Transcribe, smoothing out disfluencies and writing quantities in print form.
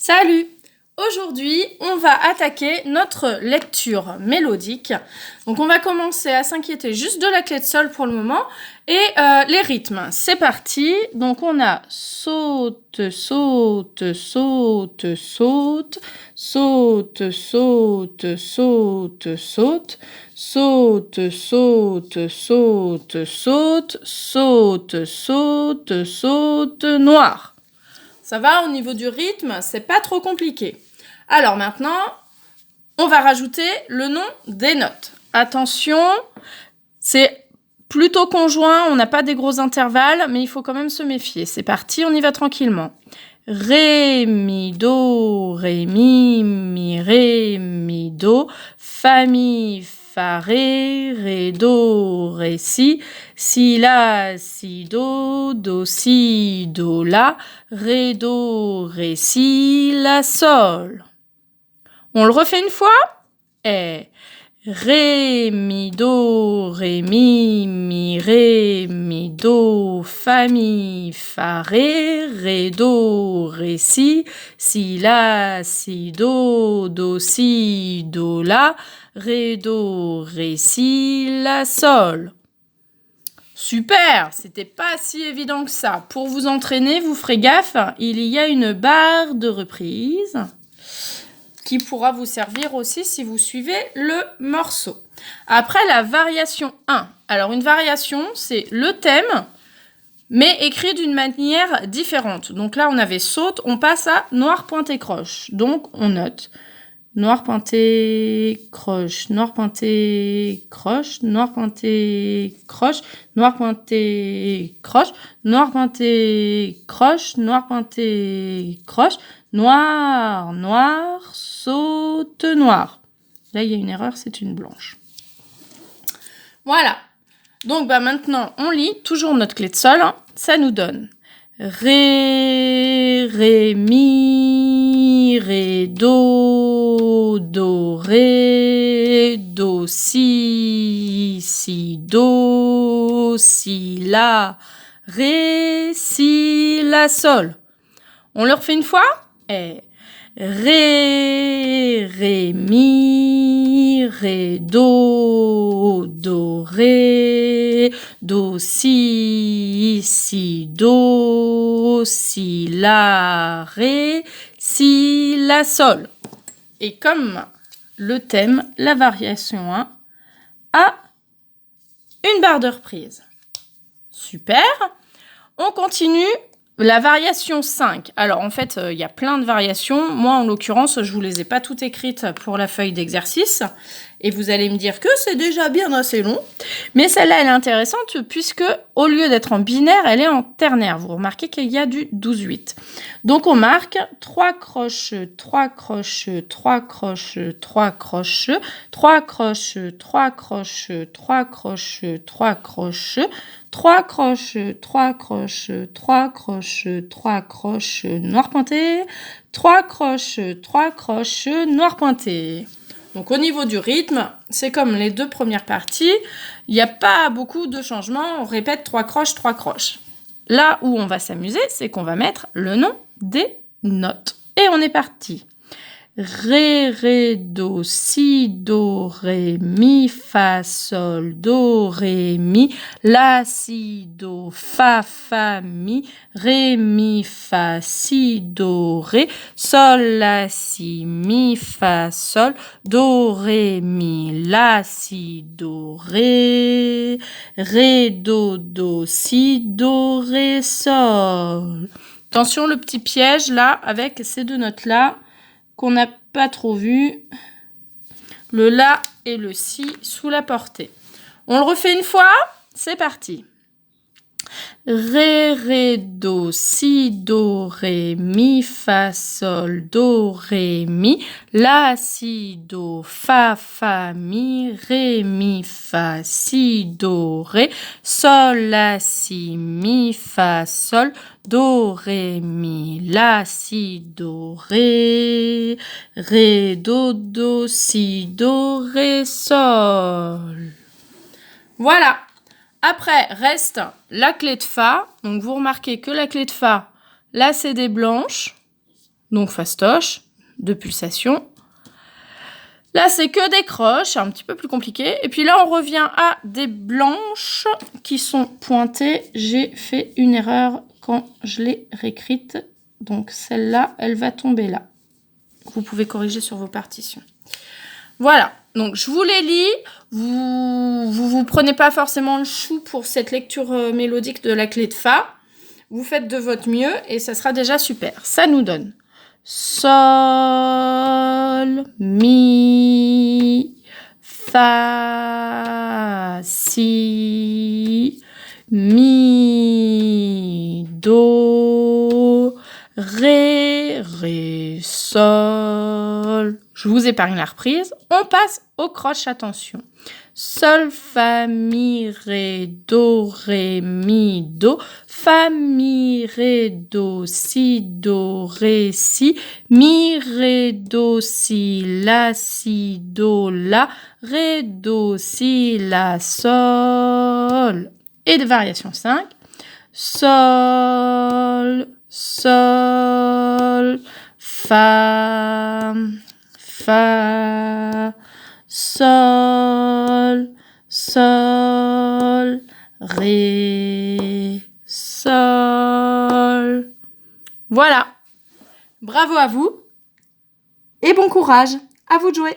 Salut! Aujourd'hui, on va attaquer notre lecture mélodique. Donc, on va commencer à s'inquiéter juste de la clé de sol pour le moment et les rythmes. C'est parti. Donc, on a saute, saute, saute, saute, saute, saute, saute, saute, saute, saute, saute, saute, saute, saute, saute, noir. Ça va, au niveau du rythme, c'est pas trop compliqué. Alors maintenant, on va rajouter le nom des notes. Attention, c'est plutôt conjoint, on n'a pas des gros intervalles, mais il faut quand même se méfier. C'est parti, on y va tranquillement. Ré, mi, do, ré, mi, do, fa, mi, fa, ré, do, ré, si la, si, do, si, do, la, ré, do, ré, si, la, sol. On le refait une fois? Ré, mi, do, ré, mi, do, fa, ré, do, ré, si la, si, do, si, do, la, ré, do, ré, si, la, sol. Super, c'était pas si évident que ça. Pour vous entraîner, vous ferez gaffe, il y a une barre de reprise qui pourra vous servir aussi si vous suivez le morceau. Après, la variation 1. Alors, une variation, c'est le thème, mais écrit d'une manière différente. Donc là, on avait saute, on passe à noir pointé croche. Donc, on note noir pointé croche, noir pointé croche, noir pointé croche, noir pointé croche, noir pointé croche, noir pointé croche, noir, noir, saute, noir. Là, il y a une erreur, c'est une blanche. Voilà. Donc, maintenant, on lit toujours notre clé de sol. Ça nous donne Ré, Ré, mi, Ré, do, ré, do, si, do, si, la, ré, si, la, sol. On le refait une fois? Ré, ré, mi, ré, do, ré, do, si, do, si, la, ré, si, la, sol. Et comme le thème, la variation 1 a une barre de reprise. Super. On continue. La variation 5. Alors, en fait, il y a plein de variations. Moi, en l'occurrence, je ne vous les ai pas toutes écrites pour la feuille d'exercice. Et vous allez me dire que c'est déjà bien assez long. Mais celle-là, elle est intéressante puisque, au lieu d'être en binaire, elle est en ternaire. Vous remarquez qu'il y a du 12-8. Donc, on marque 3 croches, 3 croches, 3 croches, 3 croches, 3 croches, 3 croches, 3 croches, 3 croches, 3 croches, 3 croches, 3 croches, 3 croches, noir pointé, 3 croches, 3 croches, noir pointé. Donc au niveau du rythme, c'est comme les deux premières parties, il n'y a pas beaucoup de changements, on répète 3 croches, 3 croches. Là où on va s'amuser, c'est qu'on va mettre le nom des notes. Et on est parti. Ré, ré, do, si, do, ré, mi, fa, sol, do, ré, mi, la, si, do, fa, mi, ré, mi, fa, si, do, ré, sol, la, si, mi, fa, sol, do, ré, mi, la, si, do, ré, do, si, do, ré, sol. Attention, le petit piège là, avec ces deux notes-là, qu'on n'a pas trop vu, le la et le si sous la portée. On le refait une fois, c'est parti. Ré, ré, do, si, do, ré, mi, fa, sol, do, ré, mi, la, si, do, fa, mi, ré, mi, fa, si, do, ré, sol, la, si, mi, fa, sol, do, ré, mi, la, si, do, ré, do, si, do, ré, sol. Voilà. Après, reste la clé de fa. Donc, vous remarquez que la clé de fa, là, c'est des blanches. donc fastoche, 2 pulsations. Là, c'est que des croches, c'est un petit peu plus compliqué. Et puis là, on revient à des blanches qui sont pointées. J'ai fait une erreur quand je l'ai réécrite. Donc celle-là, elle va tomber là. Vous pouvez corriger sur vos partitions. Voilà, donc je vous les lis. Vous prenez pas forcément le chou pour cette lecture mélodique de la clé de Fa. Vous faites de votre mieux et ça sera déjà super. Ça nous donne Sol, Mi, Fa, Si, Mi, Do, Ré, Sol. Je vous épargne la reprise. On passe aux croches, attention. Sol, Fa, Mi, Ré, Do, Fa, Mi, Ré, Do, Si, Mi, Ré, Do, Si, Do, La, Ré, Do, Si, La, Sol. Et de variation 5. Sol, Sol, Fa, Fa, Sol, Sol, Ré, Sol. Voilà. Bravo à vous et bon courage. À vous de jouer.